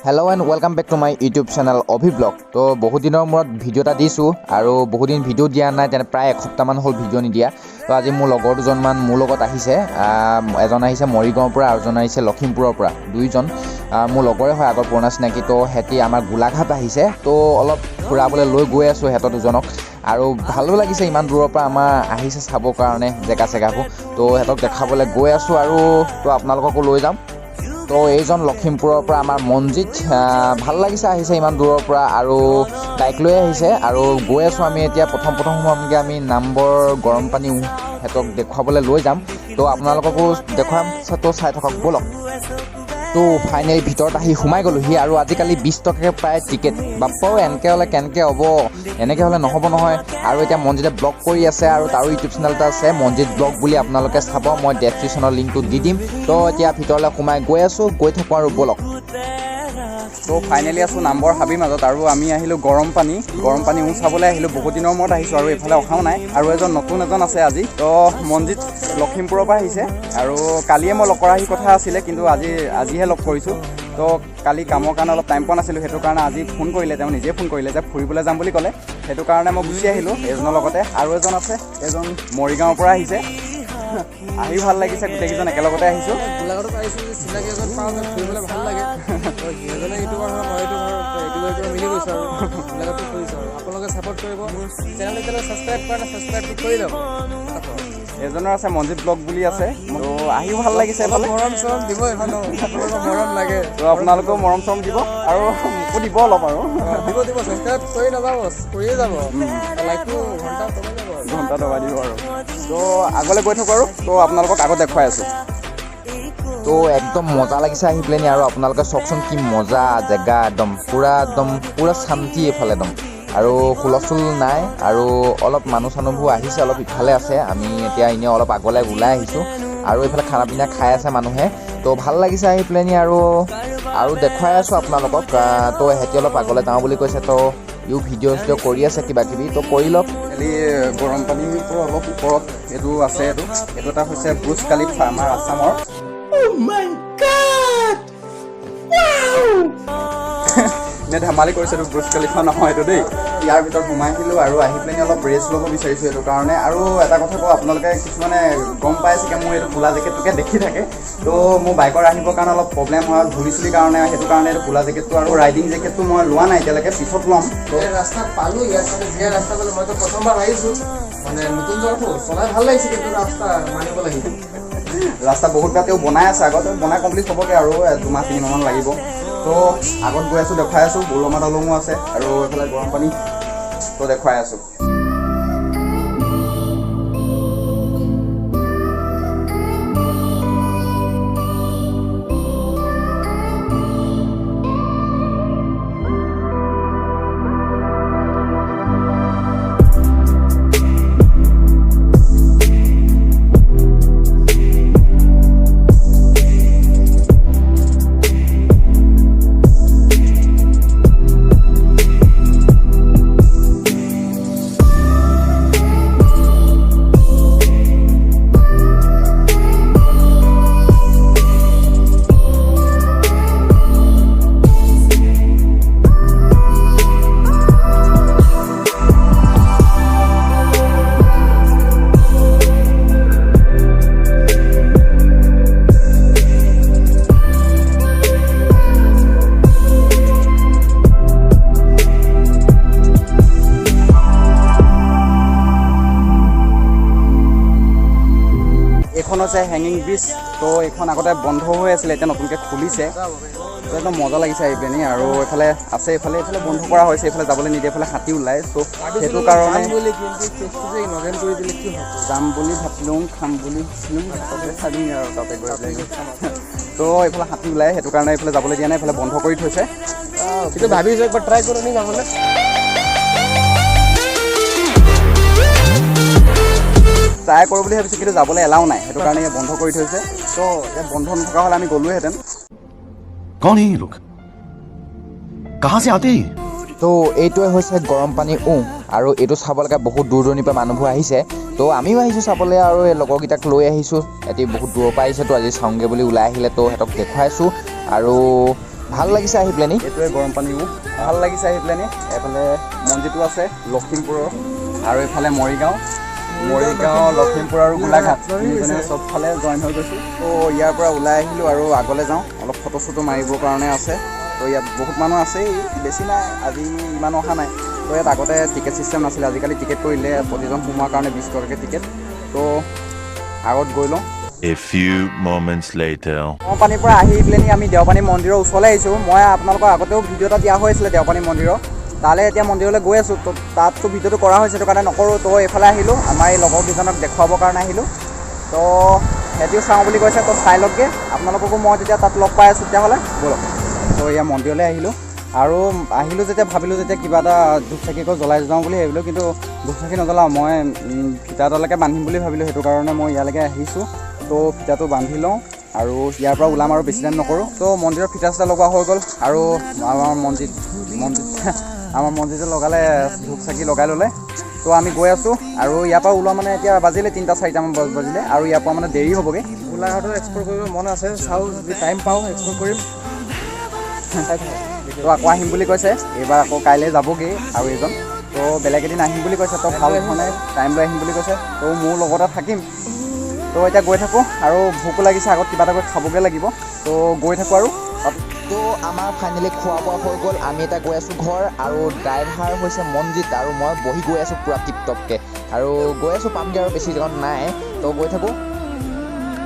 Hello and welcome back to my YouTube channel Abhi blog. तो बहुत दिन मूर्त भिडिओ এটা দিছো আৰু বহুত দিন ভিডিও দিয়া নাই, তেনে প্ৰায় এসপ্তাহমান হ'ল ভিডিও নিদিয়া। তো আজি মোৰ লগৰ দুজনমান মোৰ লগত আহিছে, এজন আহিছে মৰিগাঁৱৰ পৰা আৰু এজন আহিছে লখিমপুৰৰ পৰা। দুইজন মোৰ লগৰে হয়, আগৰ পুৰণা চিনাকি। তো হেতি আমাৰ গোলাঘাট আহিছে, তো অলপ ফুৰাবলৈ লৈ গৈ আছো হেতৰ দুজনক। আৰু ভালো লাগিছে ইমান দূৰৰ পৰা আমাৰ আহিছে চাবৰ কাৰণে জেগা চেগাবোৰ। তো হেতক দেখাবলৈ গৈ আছো আৰু তো আপোনালোককো লৈ যাম। তো এইজন লখিমপুৰৰ পৰা আমাৰ মনজিত, ভাল লাগিছে আহিছে ইমান দূৰৰ পৰা আৰু বাইক লৈ আহিছে। আৰু গৈ আছোঁ আমি এতিয়া প্ৰথম সোমামগৈ আমি নামবৰ গৰম পানী সিহঁতক দেখুৱাবলৈ লৈ যাম। তো আপোনালোককো দেখুৱাম, তো চাই থাকক ব'লক। তো ফাইনেলি ভিতৰত আহি সোমাই গ'লোহি আৰু আজিকালি 20 টকাকৈ প্ৰায় টিকেট। বাপ্পাও এনেকৈ হ'লে কেনেকৈ হ'ব, এনেকৈ হ'লে নহ'ব নহয়। আৰু এতিয়া মনজিতে ব্লগ কৰি আছে আৰু তাৰো ইউটিউব চেনেল এটা আছে মনজিত ব্লগ বুলি, আপোনালোকে চাব, মই ডেছক্ৰিপশ্যনৰ লিংকটো দি দিম। তো এতিয়া ভিতৰলৈ সোমাই গৈ আছোঁ, গৈ থাকোঁ আৰু ব'লক। তো ফাইনেলি আছোঁ নামবৰ হাবিৰ মাজত আৰু আমি আহিলোঁ গৰম পানী চাবলৈ আহিলোঁ। বহুত দিনৰ মূৰত আহিছোঁ আৰু এইফালে অহাও নাই। আৰু নতুন এজন আছে আজি। তো মনজিত লখিমপুৰৰ পৰা আহিছে আৰু কালিয়ে মই লগ কৰাহি কথা আছিলে, কিন্তু আজিহে লগ কৰিছোঁ। তো কালি কামৰ কাৰণে অলপ টাইম পোৱা নাছিলোঁ, সেইটো কাৰণে আজি ফোন কৰিলে, তেওঁ নিজে ফোন কৰিলে যে ফুৰিবলৈ যাম বুলি ক'লে। সেইটো কাৰণে মই গুচি আহিলোঁ এজনৰ লগতে। আৰু এজন আছে, এজন মৰিগাঁৱৰ পৰা আহিছে। আহি ভাল লাগিছে, গোটেইকেইজন একেলগতে আহিছোঁ। গোলাঘাটত আহিছোঁ যে চিনাকি এজন পাওঁ, ফুৰিবলৈ ভাল লাগে। তো সিহঁজনে ইউটিউবাৰ হয়, মই ইউটিউবাৰ মিলি গৈছোঁ আৰু গোলাঘাটত ফুৰিছোঁ। আৰু আপোনালোকে ছাপোৰ্ট কৰিব, চেনেলটো এতিয়ালৈ ছাবস্ক্ৰাইব কৰা নাই, ছাবস্ক্ৰাইবটো কৰি ল'ব। এজনৰ আছে মনজিত ব্লগ বুলি আছে। তো আহিও ভাল লাগিছে। মৰম চৰম দিব, এইফালে আপোনালোকৰ মৰম লাগে। তো আপোনালোকেও মৰম চৰম দিব আৰু মোকো দিব অলপ আৰু দিব ছাবস্ক্ৰাইব কৰি নাযাব, কৰিয়ে যাব। লাইকটো ঘণ্টা দবাই দিব আৰু। তো আগলৈ গৈ থাকোঁ আৰু তো আপোনালোকক আগত দেখুৱাই আছোঁ। তো একদম মজা লাগিছে আহি পেলাইনি। আৰু আপোনালোকে চাওকচোন কি মজা জেগা, একদম পুৰা শান্তি এইফালে একদম। আৰু হুলস্থুল নাই আৰু অলপ মানুহবোৰ আহিছে, অলপ ইফালে আছে। আমি এতিয়া এনেই অলপ আগলৈ ওলাই আহিছোঁ আৰু এইফালে খানা পিনা খাই আছে মানুহে। তো ভাল লাগিছে আহি পেলাইনি আৰু দেখুৱাই আছোঁ আপোনালোকক। তো সিহঁতি অলপ আগলৈ যাওঁ বুলি কৈছে, তো ভিডিঅ' কৰি আছে কিবা কিবি, তো কৰি লওক। খালি গৰম পানীৰ পৰা অলপ ওপৰত এইটো আছে, এইটো এটা হৈছে ব্ৰুজ খালিফা আমাৰ আছামৰ। নে ধেমালি কৰিছে, এইটো ব্ৰুজ খালিফা নহয় এইটো দেই। ইয়াৰ ভিতৰত সোমাই আহিলোঁ আৰু আহি পেলাই অলপ ৰেষ্ট ল'ব বিচাৰিছোঁ এইটো কাৰণে। আৰু এটা কথা কওঁ, আপোনালোকে কিছুমানে গম পাই চাগে মোৰ এইটো কোলা জেকেটটোকে দেখি থাকে। তো মোৰ বাইকৰ আহিবৰ কাৰণে অলপ প্ৰব্লেম হয়, ধূলি চুলিৰ কাৰণে, সেইটো কাৰণে এইটো কোলা জেকেটটো আৰু ৰাইডিং জেকেটটো মই লোৱা নাই এতিয়ালৈকে, পিছত ল'ম। তো ৰাস্তা পালোঁ, ইয়াত জীয়া ৰাস্তা পালোঁ। মইতো প্ৰথমবাৰ আহিছোঁ, মানে নতুন জেগাটো চলাই ভাল লাগিছে, কিন্তু ৰাস্তা মানিব লাগিব। ৰাস্তা বহুত তেওঁ বনাই আছে, আগত বনাই কমপ্লিট হ'বগৈ আৰু 2-3 মাহমান লাগিব। তো আগত গৈ আছোঁ, দেখুৱাই আছোঁ। বৰমা দলঙো আছে আৰু এইফালে গৰম পানী, তো দেখুৱাই আছোঁ। এইখন হৈছে হেঙিং ব্ৰিজ। তো এইখন আগতে বন্ধ হৈ আছিলে, এতিয়া নতুনকৈ খুলিছে। তো একদম মজা লাগিছে আহি পিনি। আৰু এইফালে আছে, এইফালে বন্ধ কৰা হৈছে, এইফালে যাবলৈ নিদিয়ে, এইফালে হাতী ওলাই। তো সেইটো কাৰণে যাম বুলি ভাবিলোঁ, খাম বুলি ভাবিলোঁ আৰু তাতে গৈ পেলাই। তো এইফালে হাতী ওলাই, সেইটো কাৰণে এইফালে যাবলৈ দিয়া নাই, এইফালে বন্ধ কৰি থৈছে। কিন্তু ভাবিছোঁ একবাৰ ট্ৰাই কৰোঁ নি যাবলৈ। ট্ৰাই কৰোঁ বুলি ভাবিছোঁ, কিন্তু যাবলৈ এলাও নাই, সেইটো কাৰণে বন্ধ কৰি থৈছে। তো বন্ধ নথকা হ'লে আমি গ'লোহেঁতেন। कौन है ये लोग, कहाँ से आते हैं? তো এইটোৱে হৈছে গৰম পানী আৰু এইটো চাবলৈকে বহুত দূৰ দূৰণিৰ পৰা মানুহবোৰ আহিছে। তো আমিও আহিছোঁ চাবলৈ আৰু এই লগৰকেইটাক লৈ আহিছোঁ। সিহঁতি বহুত দূৰৰ পৰা আহিছে, তো আজি চাওঁগৈ বুলি ওলাই আহিলে, তো সিহঁতক দেখুৱাইছোঁ। আৰু ভাল লাগিছে আহি পেলানি। এইটোৱে গৰম পানী ভাল লাগিছে আহি পেলানি। এইফালে মন্দিৰটো আছে লখিমপুৰৰ, আৰু এইফালে মৰিগাঁও, লখিমপুৰ আৰু গোলাঘাট তিনিজনে চবফালে জইন হৈ গৈছোঁ। তো ইয়াৰ পৰা ওলাই আহিলোঁ আৰু আগলৈ যাওঁ, অলপ ফটো চটো মাৰিবৰ কাৰণে আছে। তো ইয়াত বহুত মানুহ আছেই, বেছি নাই, আজি ইমান অহা নাই। তো ইয়াত আগতে টিকেট ছিষ্টেম নাছিলে, আজিকালি টিকেট কৰিলে প্ৰতিজন সোমোৱাৰ কাৰণে 20 টকাকৈ টিকেট। তো আগত গৈ লওঁ। A few moments later. দেওপানীৰ পৰা আহি পেলানি আমি দেওপানী মন্দিৰৰ ওচৰলৈ আহিছোঁ। মই আপোনালোকৰ আগতেও ভিডিঅ' এটা দিয়া হৈছিলে দেওপানী মন্দিৰৰ, তালৈ এতিয়া মন্দিৰলৈ গৈ আছোঁ। তো তাততো ভিডিঅ'টো কৰা হৈছে, সেইটো কাৰণে নকৰোঁ। তো এইফালে আহিলোঁ, আমাৰ এই লগৰ কেইজনক দেখুৱাবৰ কাৰণে আহিলোঁ। তো সিহঁতিও চাওঁ বুলি কৈছে, তো চাই লওকগৈ। আপোনালোককো মই তেতিয়া তাত লগ পাই আছোঁ, তেতিয়াহ'লে ব'লক। তো এয়া মন্দিৰলৈ আহিলোঁ, আৰু আহিলোঁ যেতিয়া ভাবিলোঁ যেতিয়া কিবা এটা ধূপ চাকি আকৌ জ্বলাই যাওঁ বুলি ভাবিলোঁ, কিন্তু ধূপ চাকি নজ্বলাওঁ, মই ফিটা এডালৈকে বান্ধিম বুলি ভাবিলোঁ। সেইটো কাৰণে মই ইয়ালৈকে আহিছোঁ। তো ফিটাটো বান্ধি লওঁ আৰু ইয়াৰ পৰা ওলাম, আৰু বেছি টাইম নকৰোঁ। তো মন্দিৰৰ ফিটা চিটা লগোৱা হৈ গ'ল, আৰু আমাৰ মন্দিৰটো লগালে, ধূপ চাকি লগাই ল'লে। তো আমি গৈ আছোঁ, আৰু ইয়াৰ পৰা ওলোৱা মানে এতিয়া বাজিলে 3-4মান বাজিলে, আৰু ইয়াৰ পৰা মানে দেৰি হ'বগৈ। গোলাঘাটত এক্সপ্ল'ৰ কৰিব মন আছে, চাওঁ যদি টাইম পাওঁ এক্সপ্ল'ৰ কৰিম। তো আকৌ আহিম বুলি কৈছে, এইবাৰ আকৌ কাইলৈ যাবগৈ আৰু এইজন। তো বেলেগ এদিন আহিম বুলি কৈছে, তো ভাল ধৰণে টাইম লৈ আহিম বুলি কৈছে। তো মোৰ লগতে থাকিম। তো এতিয়া গৈ থাকোঁ, আৰু ভোকো লাগিছে, আগত কিবা এটা কৰি খাবগৈ লাগিব। তো গৈ থাকোঁ আৰু। তো আমাৰ ফাইনেলি খোৱা বোৱা হৈ গ'ল, আমি এতিয়া গৈ আছোঁ ঘৰ, আৰু ড্ৰাইভাৰ হৈছে মনজিত, আৰু মই বহি গৈ আছোঁ পূৰা টিপটপকৈ, আৰু গৈ আছোঁ পামগৈ আৰু বেছি জেগাত নাই। তো গৈ থাকোঁ।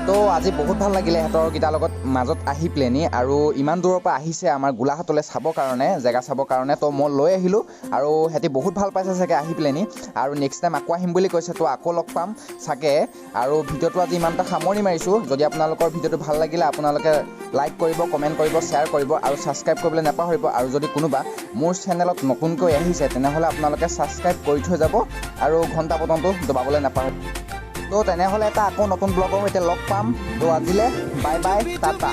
তো আজি বহুত ভাল লাগিলে সিহঁতৰকেইটাৰ লগত মাজত আহি পেলানি, আৰু ইমান দূৰৰ পৰা আহিছে আমাৰ গোলাঘাটলৈ চাবৰ কাৰণে, জেগা চাবৰ কাৰণে। তো মই লৈ আহিলোঁ, আৰু সিহঁতি বহুত ভাল পাইছে চাগে আহি পেলানি, আৰু নেক্সট টাইম আকৌ আহিম বুলি কৈছে। তো আকৌ লগ পাম চাগে। আৰু ভিডিঅ'টো আজি ইমানটা সামৰি মাৰিছোঁ। যদি আপোনালোকৰ ভিডিঅ'টো ভাল লাগিলে আপোনালোকে লাইক কৰিব, কমেণ্ট কৰিব, শ্বেয়াৰ কৰিব, আৰু ছাবস্ক্ৰাইব কৰিবলৈ নাপাহৰিব। আৰু যদি কোনোবা মোৰ চেনেলত নতুনকৈ আহিছে তেনেহ'লে আপোনালোকে ছাবস্ক্ৰাইব কৰি থৈ যাব, আৰু ঘণ্টা বটনটো দবাবলৈ নাপাহৰিব। তো তেনেহ'লে এটা আকৌ নতুন ব্লগৰ সৈতে লগ পাম। তো আজিলৈ বাই বাই, টাটা।